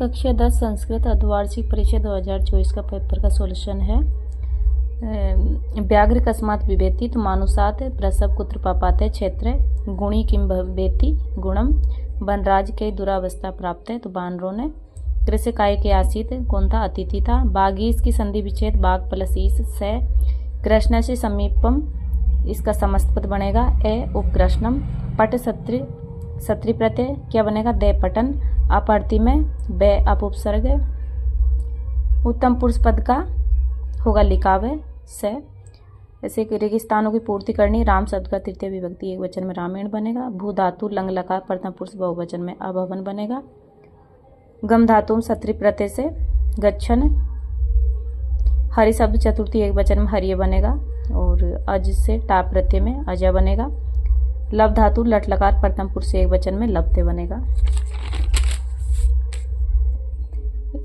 कक्षा 10 संस्कृत अर्धवार्षिक परीक्षा 2024 का पेपर का सॉल्यूशन है। व्याघ्र कस्मात् बिभेति तो मानुषात् प्रसव कुत्र पापाते क्षेत्र गुणी किम भवेति गुणम वनराज के दुरावस्था प्राप्त है तो बानरों ने कृष्ण काय के आसित कौन था अतिथि था। बागीस की संधि विच्छेद बाग प्लस ईस से कृष्ण से समीपम इसका समस्त पद बनेगा ए उपकृष्णम पट सत्री प्रत्यय क्या बनेगा दे पटन अपार्थी में बे अप उपसर्ग उत्तम पुरुष पद का होगा लिखावे से। ऐसे रेगिस्तानों की पूर्ति करनी राम शब्द का तृतीय विभक्ति एक वचन में रामायण बनेगा। भू धातु लंग लकार प्रथम पुरुष बहुवचन में अभवन बनेगा। गम धातु सत्री प्रत्यय से गच्छन हरि शब्द चतुर्थी एक वचन में हरिय बनेगा और अज से टाप प्रत्यय में अजय बनेगा। लब धातु लट लकार प्रथम पुरुष एक वचन में लपते बनेगा।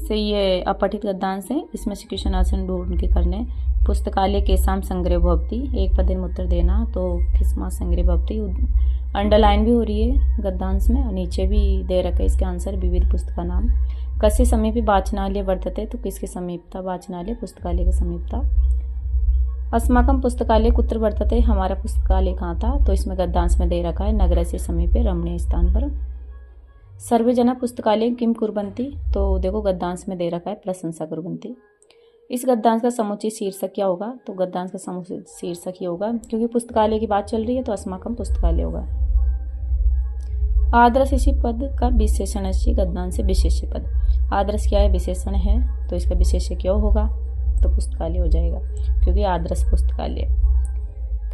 से ये अपठित गद्यांश है, इसमें से क्वेश्चन आंसर ढूंढ के करने। पुस्तकालय के साम संग्रह भवती एक पद में उत्तर देना तो किस्मा संग्रह भवती अंडरलाइन भी हो रही है गद्यांश में और नीचे भी दे रखा है इसके आंसर विविध पुस्तका नाम। कस्य समीपे वाचनालय वर्तते तो किसके समीपता वाचनालय पुस्तकालय के समीपता। अस्माकं पुस्तकालय कुत्र वर्तते हमारा पुस्तकालय कहाँ था तो इसमें गद्यांश में दे रखा है नगर से समीपे रमणीय स्थान पर। सर्वे जना पुस्तकालय किम कुर्वन्ति तो देखो गद्यांश में दे रखा है प्रशंसा कुर्वन्ति। इस गद्यांश का समुचित शीर्षक क्या होगा तो गद्यांश का समुचित शीर्षक ये होगा क्योंकि पुस्तकालय की बात चल रही है तो अस्माकं पुस्तकालय होगा। आदर्श इसी पद का विशेषण है गद्यांश से विशेष्य पद। आदर्श क्या है विशेषण है तो इसका विशेष्य क्या होगा तो पुस्तकालय हो जाएगा क्योंकि आदर्श पुस्तकालय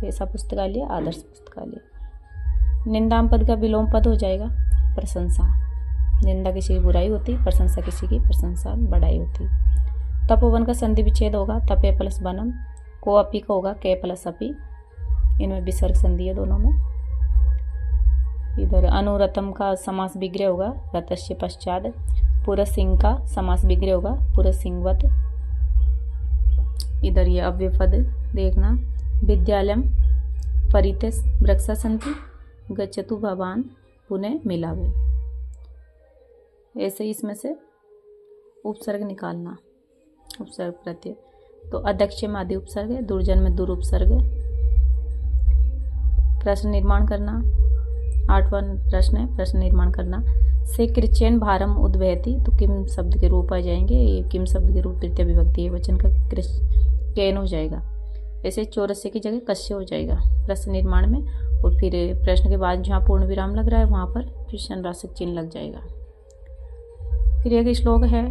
कैसा पुस्तकालय आदर्श पुस्तकालय। निंदाम पद का विलोम पद हो जाएगा प्रशंसा। निंदा किसी की बुराई होती प्रशंसा किसी की प्रशंसा बढ़ाई होती। तपोवन का संधि विच्छेद होगा तपे प्लस बनम। को अपी का होगा के प्लस अपी इनमें विसर्ग संधि है दोनों में। इधर अनुरतम का समास विग्रह होगा रतस्य पश्चात। पुरसिंह का समास विग्रह होगा पुरसिंहवत। इधर ये अव्यय पद देखना विद्यालयम परिते वृक्षा संति गच्छतु भवान पुनः मिलावे। ऐसे ही इसमें से उपसर्ग निकालना उपसर्ग प्रत्यय तो अध्यक्ष में आदि उपसर्ग है दुर्जन में दुर उपसर्ग है। प्रश्न निर्माण करना 8वां प्रश्न है प्रश्न निर्माण करना। से कृच्यन भारम उद्वहति तो किम शब्द के रूप आ जाएंगे ये किम शब्द के रूप तृतीय विभक्ति वचन का कैन हो जाएगा। ऐसे चौरस्य की जगह कस्य हो जाएगा प्रश्न निर्माण में और फिर प्रश्न के बाद जहाँ पूर्ण विराम लग रहा है वहाँ पर प्रश्नवाचक चिन्ह लग जाएगा। फिर एक श्लोक है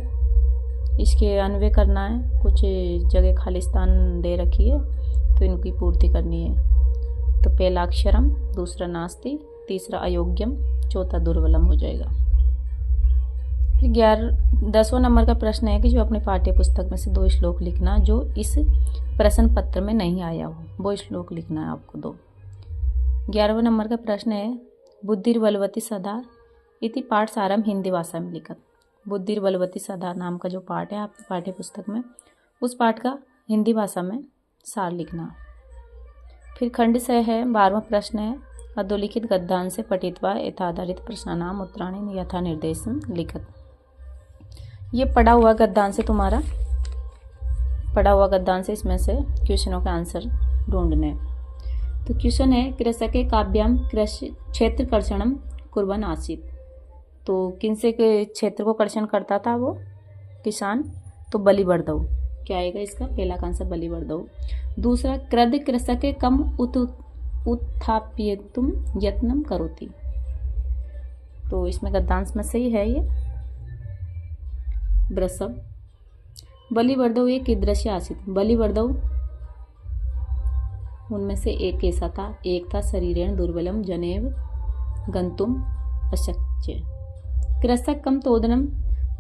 इसके अन्वय करना है कुछ जगह खाली स्थान दे रखी है तो इनकी पूर्ति करनी है। तो पहला अक्षरम दूसरा नास्ति तीसरा अयोग्यम चौथा दुर्बलम हो जाएगा। फिर 10वां नंबर का प्रश्न है कि जो अपने पाठ्य पुस्तक में से 2 श्लोक लिखना जो इस प्रश्न पत्र में नहीं आया हो वो श्लोक लिखना है आपको 2। 11वां नंबर का प्रश्न है बुद्धिर्बलवती सदा इति पाठ सारम हिंदी भाषा में लिखत। बुद्धिर्बलवती सदा नाम का जो पाठ है आपके पाठ्य पुस्तक में उस पाठ का हिंदी भाषा में सार लिखना। फिर खंड 6 है 12वां प्रश्न है अधोलिखित गद्यांश से पठित्वा यथाधारित प्रश्नानाम उत्तराणि यथा निर्देशन लिखत। ये पढ़ा हुआ गद्यांश है तुम्हारा पढ़ा हुआ गद्यांश है इसमें से क्वेश्चनों का आंसर ढूंढने। तो क्वेश्चन है कृषके काव्याम कृषि क्षेत्र कर्षणम कुर्बन आसीत तो किनसे के क्षेत्र को कर्षण करता था वो किसान तो बलिवर्धव क्या आएगा इसका पहला का आंसर बलिवर्धव। दूसरा कृद कृषके कम उत्थाप्येतुम यत्नम करोति तो इसमें गद्यांश में सही है ये वृषभ। बलिवर्धव एक कीदृश आसीत बलिवर्धव उनमें से एक कैसा था एक था शरीरेण दुर्बलम जनेव गंतुम अशक्य। कृषक कम तोदनम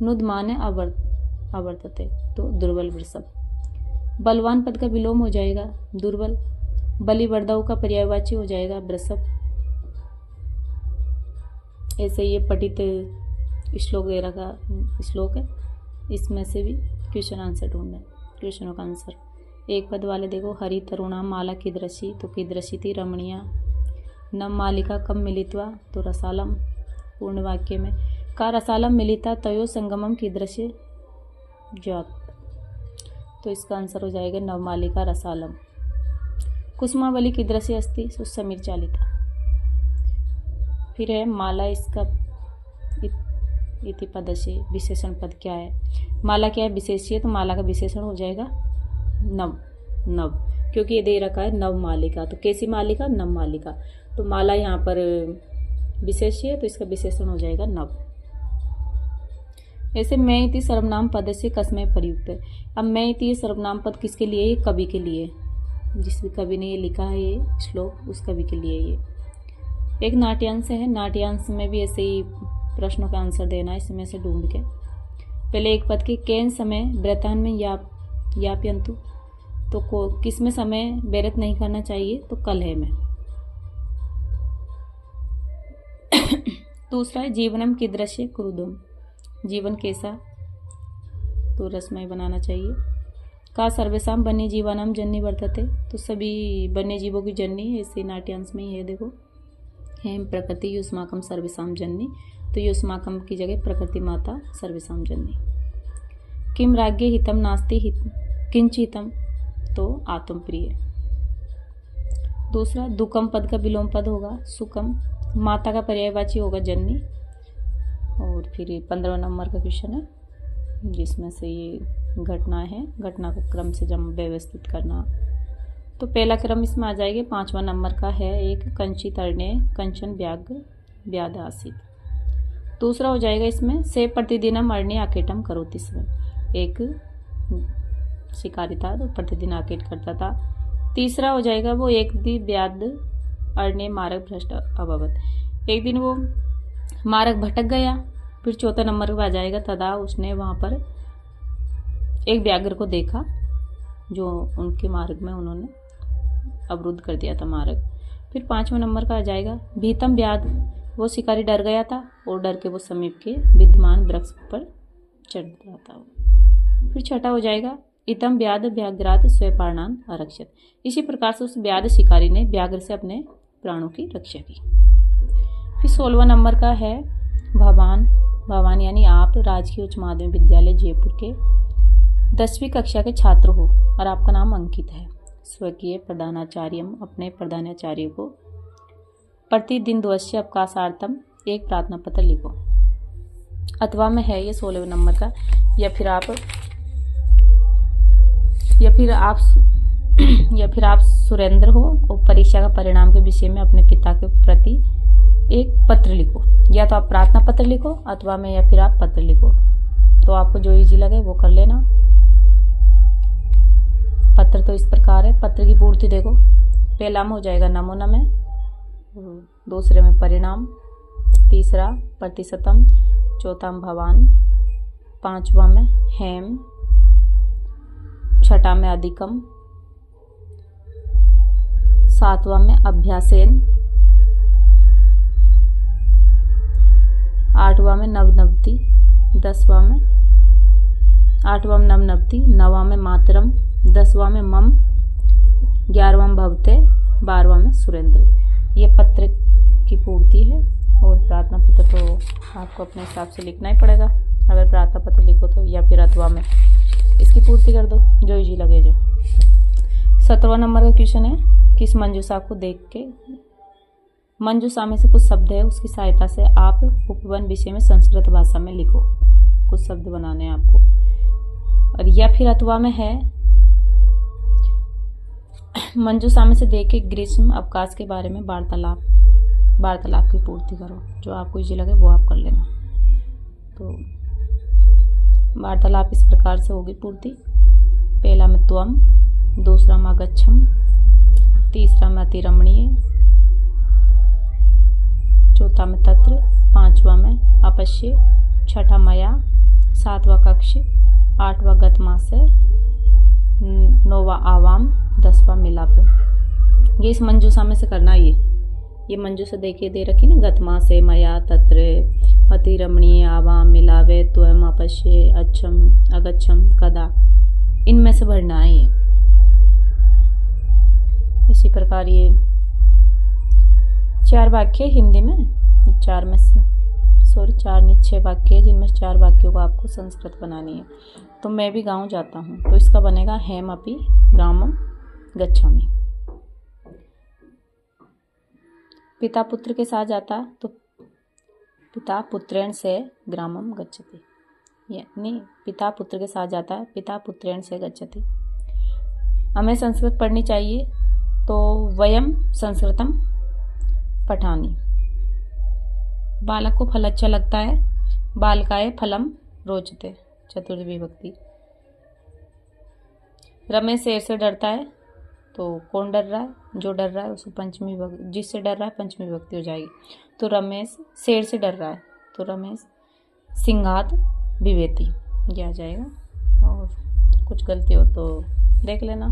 नुदमाने आवर्तते तो दुर्बल वृषभ। बलवान पद का विलोम हो जाएगा दुर्बल। बलिवर्धव का पर्यायवाची हो जाएगा वृषभ। ऐसे ये पठित श्लोक दे रखा श्लोक है इसमें से भी क्वेश्चन आंसर ढूंढना है। क्वेश्चनों का आंसर एक पद वाले देखो हरि तरुणा माला कीदृशी तो कीदृशी थी रमणीया। नम मालिका कम मिलित्वा तो रसालम। पूर्ण वाक्य में का रसालम मिलिता तयो संगमम कीदृशे जात। तो इसका आंसर हो जाएगा नवमालिका रसालम। कुसुमावली कीदृशे अस्ति सुसमीर चालिता। फिर है माला, इसका इति पदस्य विशेषण पद क्या है। माला क्या है, विशेष्य, तो माला का विशेषण हो जाएगा नव। नव क्योंकि ये दे रखा है नव मालिका, तो कैसी मालिका, नव मालिका। तो माला यहाँ पर विशेष्य है, तो इसका विशेषण हो जाएगा नव। ऐसे मैं इति सर्वनाम पद से कस्मय प्रयुक्त है। अब मैं इति सर्वनाम पद किसके लिए, ये कवि के लिए, जिस भी कवि ने ये लिखा है ये श्लोक, उस कवि के लिए ये। एक नाट्यांश है, नाट्यांश में भी ऐसे ही प्रश्नों का आंसर देना है, इसमें से ढूंढ के। पहले एक पद के केन समय व्रतान में याप्यंतु, तो किस में समय व्यर्थ नहीं करना चाहिए, तो कल है में। दूसरा है जीवनम कीदृशे कुरुदम, जीवन कैसा, तो रसमय बनाना चाहिए। का सर्वेशम वन्य जीवानाम जननी वर्तते, तो सभी वन्य जीवों की जननी ऐसे नाट्यांश में ही है। देखो हेम प्रकृति युष्माकम सर्वेशम जननी, तो युष्माकम की जगह प्रकृति माता सर्वेशम जननी। किम राज्ञे हितम नास्ति किंचितम, तो आत्म प्रिय। दूसरा दुकम पद का विलोम पद होगा सुकम, माता का पर्यायवाची होगा जननी। और फिर 15 नंबर का क्वेश्चन है, जिसमें से ये घटना है, घटना को क्रम से जम व्यवस्थित करना। तो पहला क्रम इसमें आ जाएगा। 5वां नंबर का है एक कंची तरणे कंचन व्याध आसित। दूसरा हो जाएगा इसमें से प्रतिदिनम अरण्य आकेटम करोति स्व, एक शिकारी था तो प्रतिदिन आकेट करता था। तीसरा हो जाएगा वो एक दिन व्याध अरण्य मार्ग भ्रष्ट अभवत, एक दिन वो मार्ग भटक गया। फिर चौथा नंबर पर आ जाएगा तदा उसने वहाँ पर एक व्याघ्र को देखा, जो उनके मार्ग में उन्होंने अवरुद्ध कर दिया था मार्ग। फिर 5वां नंबर का आ जाएगा भीतम व्याध, वो शिकारी डर गया था और डर के वो समीप के विद्यमान वृक्ष पर चढ़ रहा था। फिर छठा हो जाएगा इतम व्याध व्याघ्रात स्वयं आरक्षित, इसी प्रकार से उस व्याध शिकारी ने व्याघ्र से अपने प्राणों की रक्षा की। फिर 16वां नंबर का है भवान यानी आप राजकीय उच्च माध्यमिक विद्यालय जयपुर के 10वीं कक्षा के छात्र हो और आपका नाम अंकित है। स्वकीय प्रधानाचार्यम, अपने प्रधानाचार्य को प्रतिदिन दिवसीय अवकाशार्थम एक प्रार्थना पत्र लिखो। अथवा में है ये 16वें नंबर का। या फिर आप सुरेंद्र हो और परीक्षा का परिणाम के विषय में अपने पिता के प्रति एक पत्र लिखो। या तो आप प्रार्थना पत्र लिखो अथवा में, या फिर आप पत्र लिखो, तो आपको जो इजी लगे वो कर लेना। पत्र तो इस प्रकार है। पत्र की पूर्ति देखो, पहला में हो जाएगा नमूना में, दूसरे में परिणाम, तीसरा प्रतिशतम, चौथा में भवान, 5वां में हेम, छठा में अधिकम, 7वां में अभ्यासेन, 8वां में नवनवति, 10वां में 8वां में नवनवति, 9वां में मातरम, 10वां में मम, 11वां में भवते, 12वां में सुरेंद्र। ये पत्र की पूर्ति है। और प्रार्थना पत्र तो आपको अपने हिसाब से लिखना ही पड़ेगा, अगर प्रार्थना पत्र लिखो तो, या फिर अथवा में इसकी पूर्ति कर दो, जो इजी लगे जो। 17वां नंबर का क्वेश्चन है किस मंजूषा को देख के, मंजूषा में से कुछ शब्द है उसकी सहायता से आप उपवन विषय में संस्कृत भाषा में लिखो। कुछ शब्द बनाने हैं आपको। और या फिर अथवा में है मंजूषा में से देख के ग्रीष्म अवकाश के बारे में वार्तालाप की पूर्ति करो। जो आपको इजी लगे वो आप कर लेना। तो वार्तालाप इस प्रकार से होगी पूर्ति। पहला में त्वम, दूसरा में अगच्छम, तीसरा में अतिरमणीय, चौथा में तत्र, 5वां में अपश्य, छठा मया, 7वां कक्ष, 8वां गतमासे, 9वां आवाम, 10वां मिलाप। ये इस मंजूषा में से करना। ये मंजूषा देखिए दे रखी ना, गतमासे, मया, तत्र, अतिरमणीय, आवाम, मिलावे, त्वम, अपश्य, अच्छम, अगच्छम, कदा, इनमें से भरना है ये। इसी प्रकार ये 4 वाक्य हिंदी में, 4 में 4 नहीं 6 वाक्य है, जिनमें 4 वाक्यों को आपको संस्कृत बनानी है। तो मैं भी गाँव जाता हूँ, तो इसका बनेगा हेमपि ग्रामम गच्छामि। पिता पुत्र के साथ जाता है तो पिता पुत्रेण से ग्रामम गच्छति, यानी पिता पुत्र के साथ जाता है, पिता पुत्रेण से गच्छति। हमें संस्कृत पढ़नी चाहिए तो वयम संस्कृतम पठामि। बालक को फल अच्छा लगता है, बालकाय फलम रोचते, चतुर्थी विभक्ति। रमेश शेर से डरता है, तो कौन डर रहा है? जो डर रहा है उसको पंचमी विभक्ति, जिससे डर रहा है पंचमी विभक्ति हो जाएगी। तो रमेश शेर से डर रहा है, तो रमेश सिंहात बिभेति, ये आ जाएगा। और कुछ गलती हो तो देख लेना।